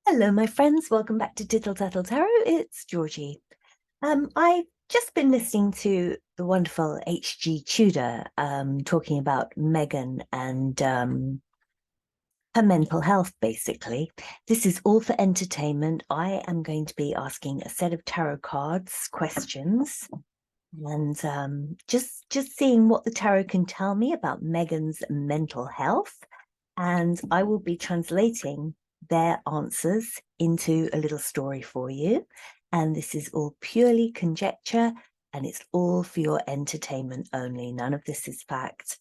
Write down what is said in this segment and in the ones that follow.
Hello, my friends. Welcome back to Tittle Tattle Tarot. It's Georgie. I've just been listening to the wonderful H G Tudor talking about Meghan and her mental health, basically. This is all for entertainment. I am going to be asking a set of tarot cards questions and just seeing what the tarot can tell me about Meghan's mental health. And I will be translating their answers into a little story for you. And this is all purely conjecture and it's all for your entertainment only. None of this is fact.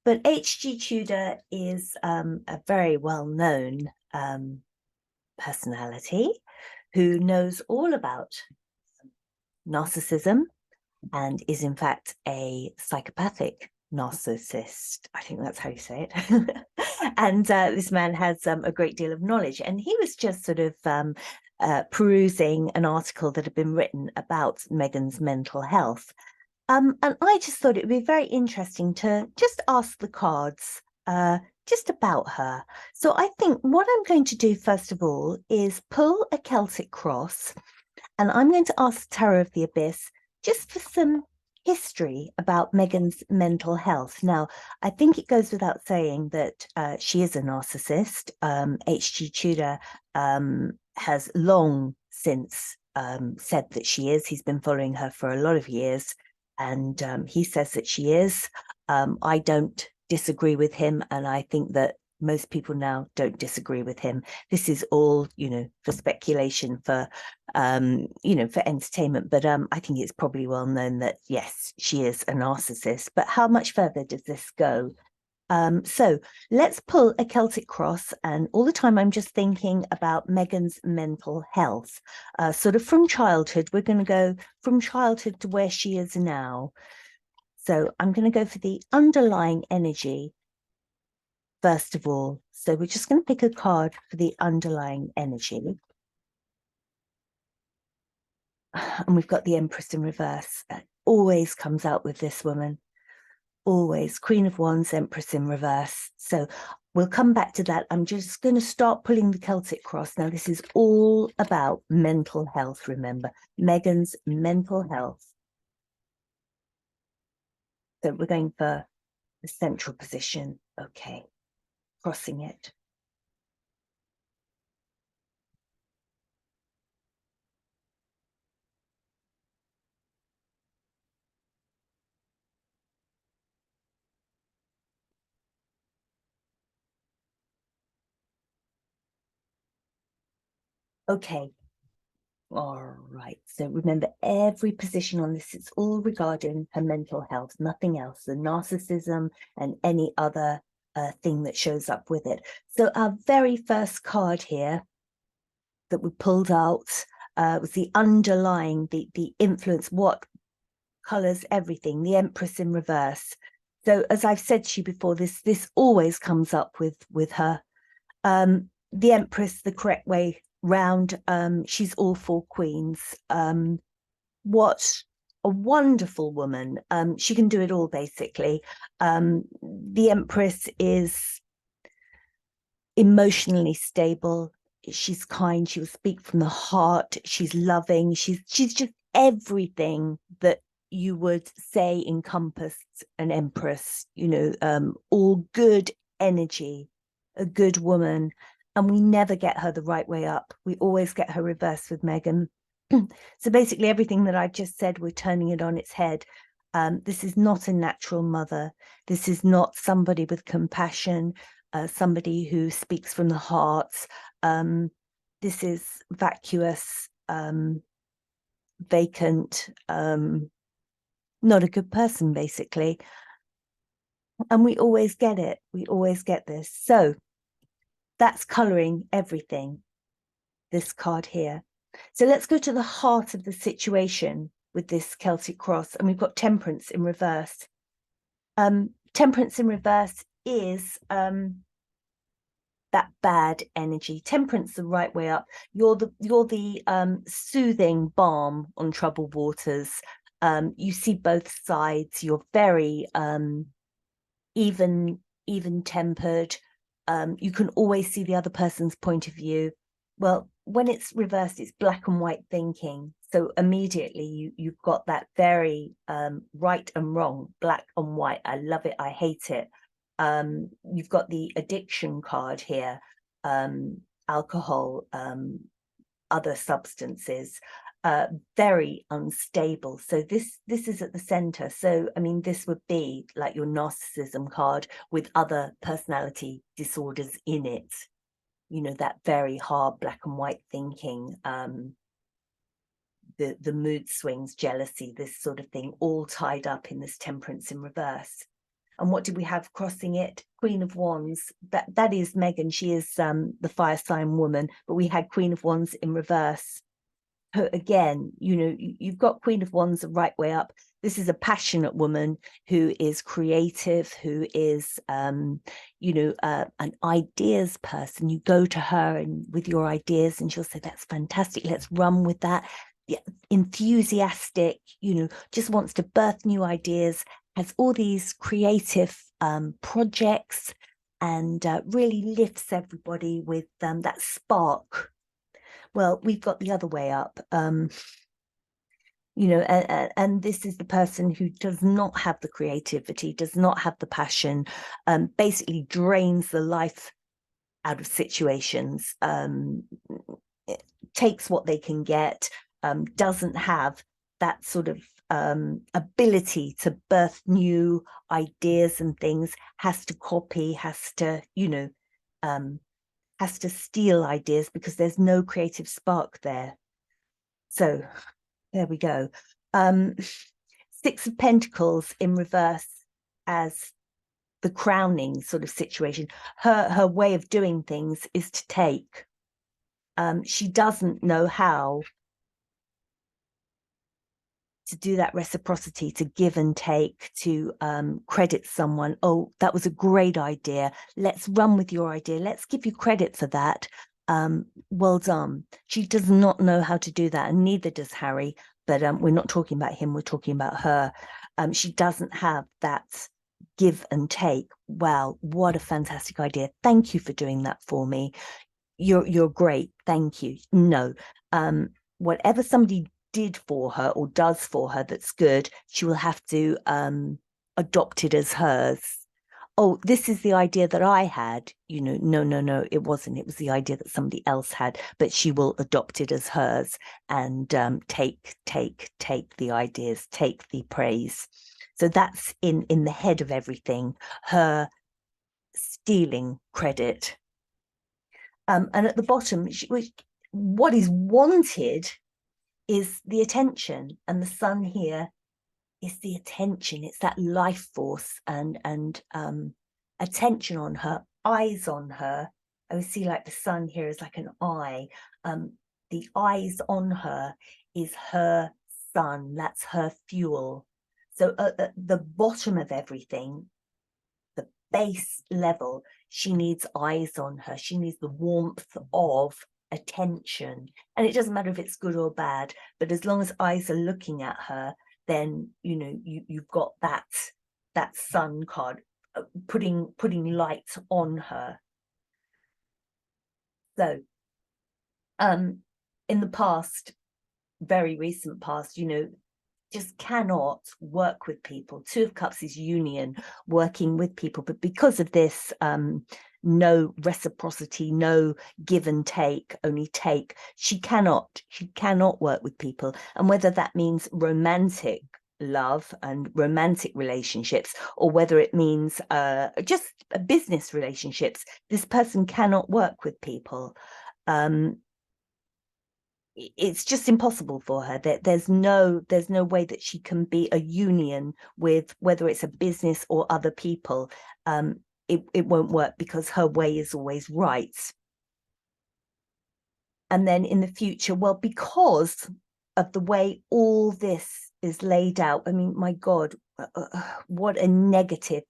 But H G Tudor is a very well-known personality who knows all about narcissism and is in fact a psychopathic narcissist. I think that's how you say it. And this man has a great deal of knowledge. And he was just sort of perusing an article that had been written about Meghan's mental health. And I just thought it would be very interesting to just ask the cards just about her. So I think what I'm going to do, first of all, is pull a Celtic cross. And I'm going to ask Tarot of the Abyss just for some history about Meghan's mental health. Now, I think it goes without saying that she is a narcissist. H G Tudor has long since said that she is. He's been following her for a lot of years, and he says that she is. I don't disagree with him, and I think that most people now don't disagree with him. This is all, for speculation, for, for entertainment. But I think it's probably well known that, yes, she is a narcissist. But how much further does this go? So let's pull a Celtic cross. And all the time I'm just thinking about Meghan's mental health. Sort of from childhood, we're going to go from childhood to where she is now. So I'm going to go for the underlying energy first of all. So we're just going to pick a card for the underlying energy. And we've got the Empress in reverse. It always comes out with this woman. Always. Queen of Wands, Empress in reverse. So we'll come back to that. I'm just going to start pulling the Celtic cross. Now, this is all about mental health, remember. Meghan's mental health. So we're going for the central position. Okay. Crossing it. Okay. All right. So remember, every position on this, it's all regarding her mental health, nothing else, the narcissism and any other thing that shows up with it. So our very first card here that we pulled out was the underlying, the influence, what colors everything, the Empress in reverse. So as I've said to you before, this always comes up with her. The Empress, the correct way round. She's all four queens. What a wonderful woman. She can do it all, basically. The Empress is emotionally stable. She's kind. She will speak from the heart. She's loving. She's just everything that you would say encompassed an Empress. All good energy, a good woman. And we never get her the right way up. We always get her reversed with Meghan. So basically everything that I've just said, we're turning it on its head. This is not a natural mother. This is not somebody with compassion, somebody who speaks from the heart. This is vacuous, vacant, not a good person, basically. And we always get it. We always get this. So that's colouring everything, this card here. So let's go to the heart of the situation with this Celtic cross. And we've got Temperance in reverse. Temperance in reverse is that bad energy. Temperance the right way up. You're the soothing balm on troubled waters. You see both sides. You're very even tempered. You can always see the other person's point of view. Well, when it's reversed, it's black and white thinking. So immediately you've got that very right and wrong, black and white. I love it, I hate it. You've got the addiction card here, alcohol, other substances, very unstable. So this is at the center. So I mean, this would be like your narcissism card with other personality disorders in it. You know, that very hard black and white thinking, the mood swings, jealousy, this sort of thing, all tied up in this temperance in reverse. And what did we have crossing it? Queen of Wands. That is Megan. She is the fire sign woman, but we had Queen of Wands in reverse. So again, you know, you've got Queen of Wands the right way up. This is a passionate woman who is creative, who is, you know, an ideas person. You go to her and with your ideas and she'll say, that's fantastic. Let's run with that. Yeah, enthusiastic, you know, just wants to birth new ideas, has all these creative projects, and really lifts everybody with that spark. Well, we've got the other way up. You know, and this is the person who does not have the creativity, does not have the passion, basically drains the life out of situations, takes what they can get, doesn't have that sort of ability to birth new ideas and things, has to copy, has to, you know, has to steal ideas because there's no creative spark there. So there we go. Six of Pentacles in reverse as the crowning sort of situation. Her way of doing things is to take. She doesn't know how to do that reciprocity, to give and take, to credit someone. Oh, that was a great idea. Let's run with your idea. Let's give you credit for that. Well done. She does not know how to do that, and neither does Harry. But we're not talking about him. We're talking about her. She doesn't have that give and take. Wow, what a fantastic idea. Thank you for doing that for me. You're great. Thank you. No. Whatever somebody did for her or does for her that's good, she will have to adopt it as hers. Oh, this is the idea that I had. You know, no, it wasn't. It was the idea that somebody else had, but she will adopt it as hers and take the ideas, take the praise. So that's in the head of everything, her stealing credit. And at the bottom, what is wanted is the attention, and the sun here is the attention. It's that life force and attention on her, eyes on her. I would see like the sun here is like an eye. The eyes on her is her sun. That's her fuel. So at the bottom of everything, the base level, she needs eyes on her. She needs the warmth of attention. And it doesn't matter if it's good or bad, but as long as eyes are looking at her, then, you know, you've got that sun card, putting light on her. So in the past, very recent past, you know, just cannot work with people. Two of Cups is union, working with people, but because of this no reciprocity, no give and take, only take, she cannot work with people. And whether that means romantic love and romantic relationships, or whether it means just business relationships, this person cannot work with people. It's just impossible for her. There's no way that she can be a union with, whether it's a business or other people. It won't work because her way is always right. And then in the future, well, because of the way all this is laid out, I mean, my God, what a negative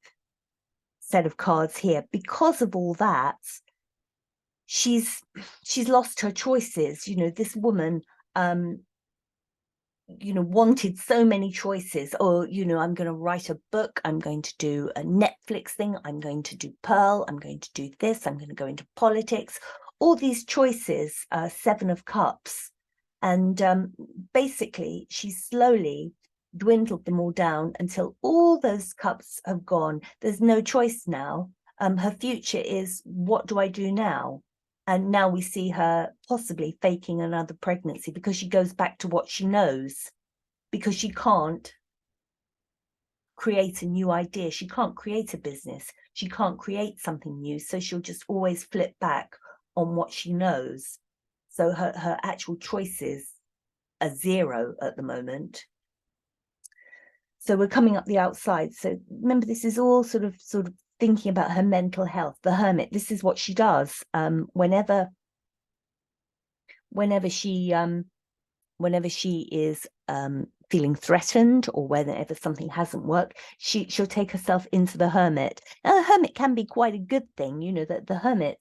set of cards here. Because of all that, she's lost her choices. You know, this woman you know, wanted so many choices. Oh, you know, I'm going to write a book, I'm going to do a Netflix thing, I'm going to do Pearl, I'm going to do this, I'm going to go into politics. all these choices, 7 of Cups. And basically, she slowly dwindled them all down until all those cups have gone. There's no choice now. Her future is, what do I do now? And now we see her possibly faking another pregnancy because she goes back to what she knows, because she can't create a new idea. She can't create a business. She can't create something new. So she'll just always flip back on what she knows. So her actual choices are 0 at the moment. So we're coming up the outside. So remember, this is all sort of thinking about her mental health. The Hermit, this is what she does. Whenever she is feeling threatened, or whenever something hasn't worked, she'll take herself into the Hermit. Now, the Hermit can be quite a good thing, you know, that the Hermit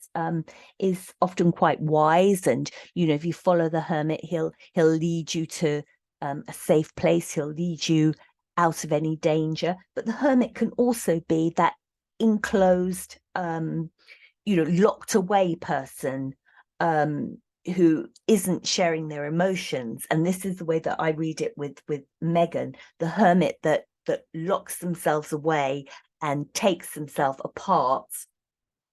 is often quite wise, and you know, if you follow the Hermit, he'll lead you to a safe place. He'll lead you out of any danger. But the Hermit can also be that enclosed, locked away person who isn't sharing their emotions. And this is the way that I read it with Meghan, the Hermit that locks themselves away and takes themselves apart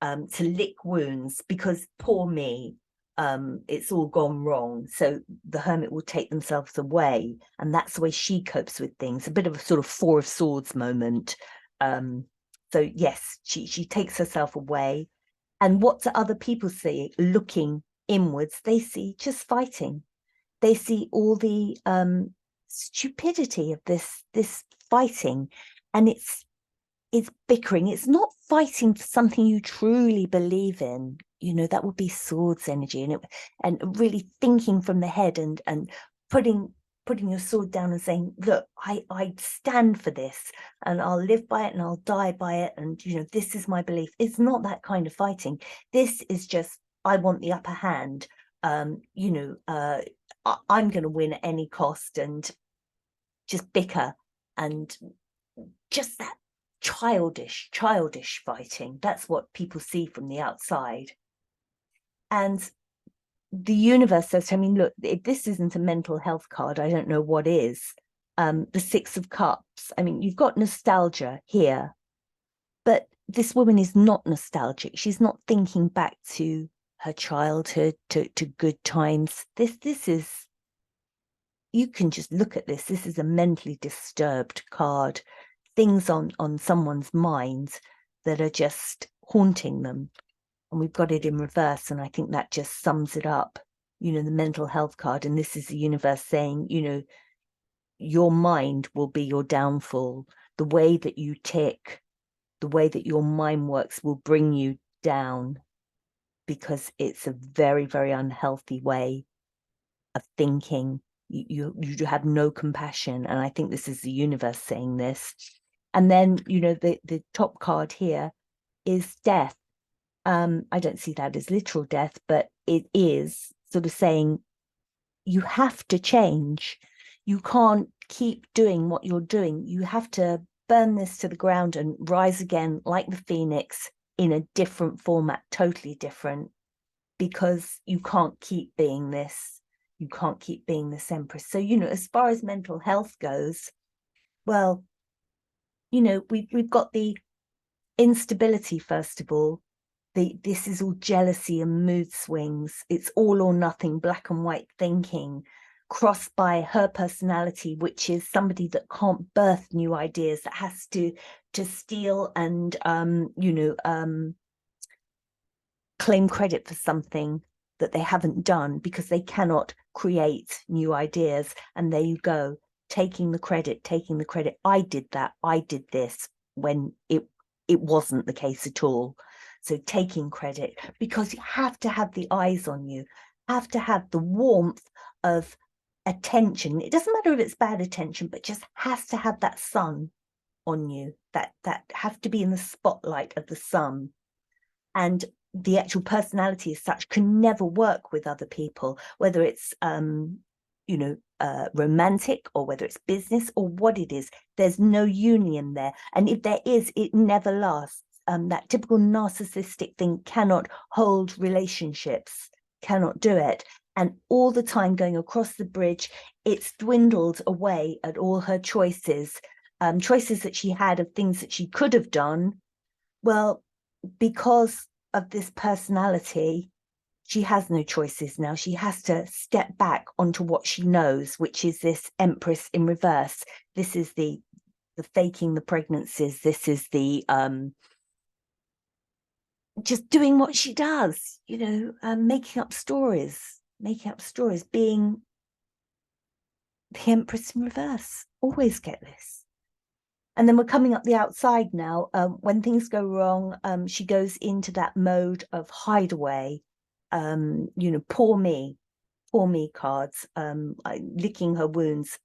to lick wounds, because poor me, it's all gone wrong. So the Hermit will take themselves away, and that's the way she copes with things. A bit of a sort of 4 of Swords moment. So yes, she takes herself away. And what do other people see looking inwards? They see just fighting. They see all the stupidity of this fighting, and it's bickering. It's not fighting for something you truly believe in. You know, that would be Swords energy, and really thinking from the head, and putting your sword down and saying, look, I stand for this, and I'll live by it, and I'll die by it, and you know, this is my belief. It's not that kind of fighting. This is just, I want the upper hand. I'm going to win at any cost, and just bicker, and just that childish fighting. That's what people see from the outside. And the universe says, I mean, look, if this isn't a mental health card, I don't know what is. The 6 of Cups, I mean, you've got nostalgia here, but this woman is not nostalgic. She's not thinking back to her childhood, to good times. This is, you can just look at this. This is a mentally disturbed card. Things on someone's mind that are just haunting them. And we've got it in reverse, and I think that just sums it up, you know, the mental health card. And this is the universe saying, you know, your mind will be your downfall. The way that you tick, the way that your mind works will bring you down, because it's a very, very unhealthy way of thinking. You have no compassion. And I think this is the universe saying this. And then, you know, the top card here is death. I don't see that as literal death, but it is sort of saying you have to change. You can't keep doing what you're doing. You have to burn this to the ground and rise again like the phoenix in a different format, totally different, because you can't keep being this. You can't keep being this Empress. So, you know, as far as mental health goes, well, you know, we've got the instability, first of all. This is all jealousy and mood swings. It's all or nothing, black and white thinking, crossed by her personality, which is somebody that can't birth new ideas, that has to steal and claim credit for something that they haven't done, because they cannot create new ideas. And there you go, taking the credit. I did that, I did this, when it wasn't the case at all. So taking credit, because you have to have the eyes on you, have to have the warmth of attention. It doesn't matter if it's bad attention, but just has to have that sun on you, that have to be in the spotlight of the sun. And the actual personality as such can never work with other people, whether it's romantic, or whether it's business, or what it is. There's no union there, and if there is, it never lasts. that typical narcissistic thing, cannot hold relationships, cannot do it. And all the time going across the bridge, it's dwindled away at all her choices, choices that she had of things that she could have done. Well, because of this personality, she has no choices now. She has to step back onto what she knows, which is this Empress in reverse. This is the faking the pregnancies. This is the just doing what she does, you know, making up stories, being the Empress in reverse. Always get this. And then we're coming up the outside now. When things go wrong, she goes into that mode of hideaway. You know, poor me cards, licking her wounds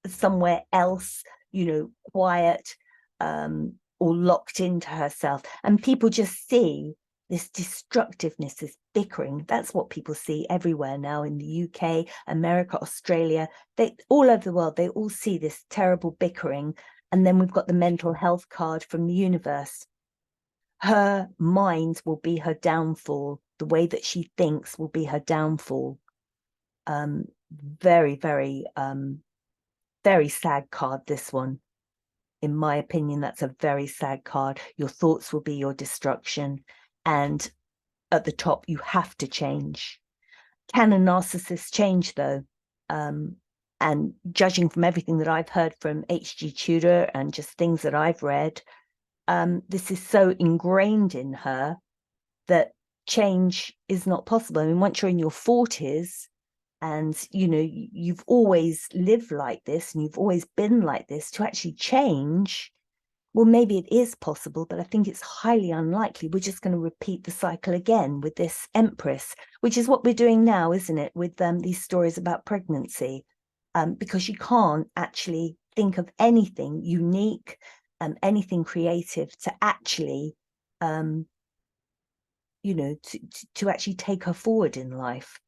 somewhere else, you know, quiet, or locked into herself. And people just see this destructiveness, this bickering. That's what people see everywhere now in the UK, America, Australia, they all over the world, they all see this terrible bickering. And then we've got the mental health card from the universe. Her mind will be her downfall. The way that she thinks will be her downfall. Very, very, very sad card, this one. In my opinion, that's a very sad card. Your thoughts will be your destruction. And at the top, you have to change. Can a narcissist change, though? And judging from everything that I've heard from H G Tudor and just things that I've read, this is so ingrained in her that change is not possible. I mean, once you're in your 40s and, you know, you've always lived like this and you've always been like this, to actually change, well, maybe it is possible, but I think it's highly unlikely. We're just going to repeat the cycle again with this Empress, which is what we're doing now, isn't it, with these stories about pregnancy, because you can't actually think of anything unique, anything creative to actually, you know, to actually take her forward in life.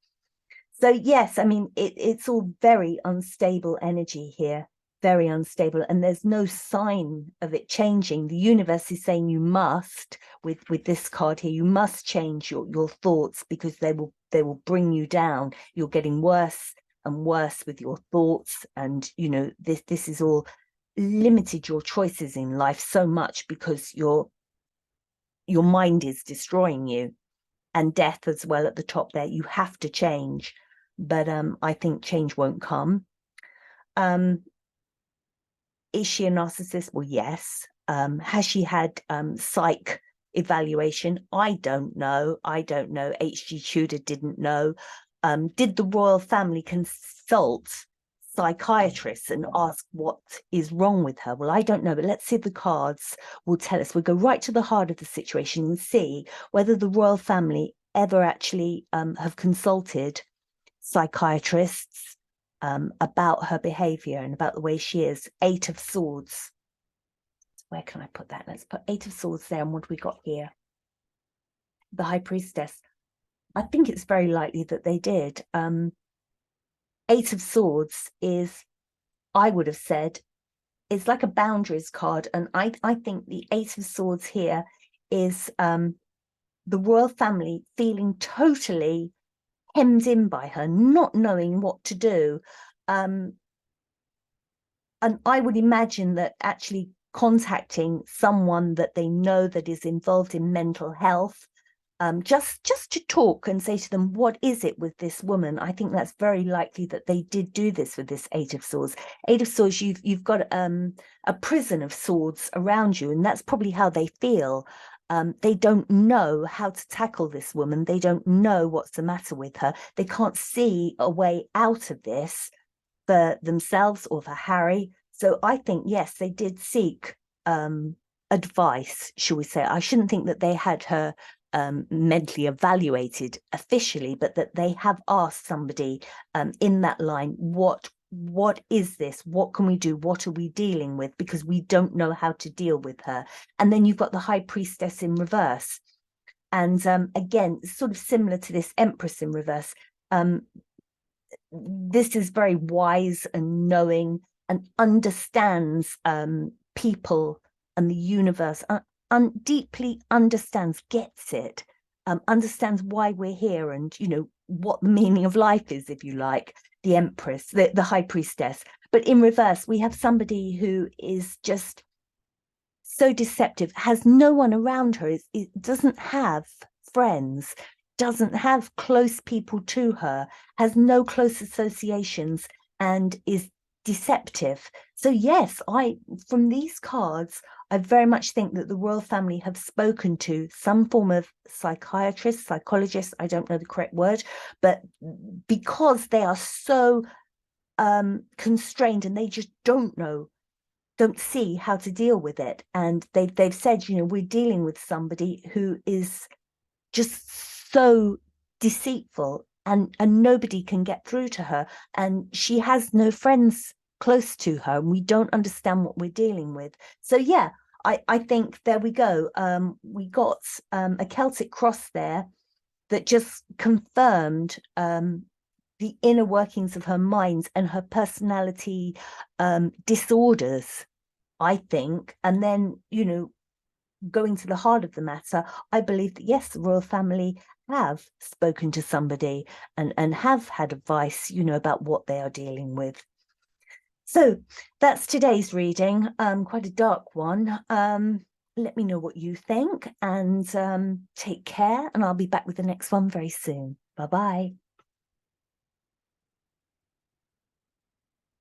So yes, I mean, it's all very unstable energy here, very unstable, and there's no sign of it changing. The universe is saying you must, with this card here, you must change your thoughts, because they will bring you down. You're getting worse and worse with your thoughts, and you know, this is all limited your choices in life so much, because your mind is destroying you. And death as well at the top there. You have to change. But I think change won't come. Is she a narcissist? Well, yes. Has she had psych evaluation? I don't know. H G Tudor didn't know. Did the royal family consult psychiatrists and ask what is wrong with her? Well, I don't know, but let's see if the cards will tell us. We'll go right to the heart of the situation and see whether the royal family ever actually have consulted psychiatrists about her behavior and about the way she is. 8 of Swords. Where can I put that? Let's put 8 of Swords there. And what do we got here? The High Priestess. I think it's very likely that they did. 8 of Swords is, I would have said, it's like a boundaries card. And I think the 8 of Swords here is the royal family feeling totally hemmed in by her, not knowing what to do. And I would imagine that actually contacting someone that they know that is involved in mental health, just to talk and say to them, what is it with this woman? I think that's very likely that they did do this with this 8 of Swords. 8 of Swords, you've got a prison of swords around you, and that's probably how they feel. They don't know how to tackle this woman. They don't know what's the matter with her. They can't see a way out of this for themselves or for Harry. So I think, yes, they did seek advice, shall we say. I shouldn't think that they had her mentally evaluated officially, but that they have asked somebody in that line, what is this? What can we do? What are we dealing with? Because we don't know how to deal with her. And then you've got the High Priestess in reverse. And again, sort of similar to this Empress in reverse. This is very wise and knowing and understands people and the universe, deeply understands, gets it, understands why we're here, and what the meaning of life is, if you like, the empress, the high priestess. But in reverse, we have somebody who is just so deceptive, has no one around her, doesn't have friends, doesn't have close people to her, has no close associations, and is deceptive. So yes, from these cards, I very much think that the royal family have spoken to some form of psychiatrist, psychologist, I don't know the correct word, but because they are so constrained and they just don't see how to deal with it. And they've said, we're dealing with somebody who is just so deceitful, and nobody can get through to her, and she has no friends close to her, and we don't understand what we're dealing with. So yeah, I think there we go. We got a Celtic cross there that just confirmed the inner workings of her mind and her personality disorders, I think. And then, going to the heart of the matter, I believe that yes, the royal family have spoken to somebody and have had advice, about what they are dealing with. So that's today's reading, quite a dark one. Let me know what you think, and take care, and I'll be back with the next one very soon. Bye-bye.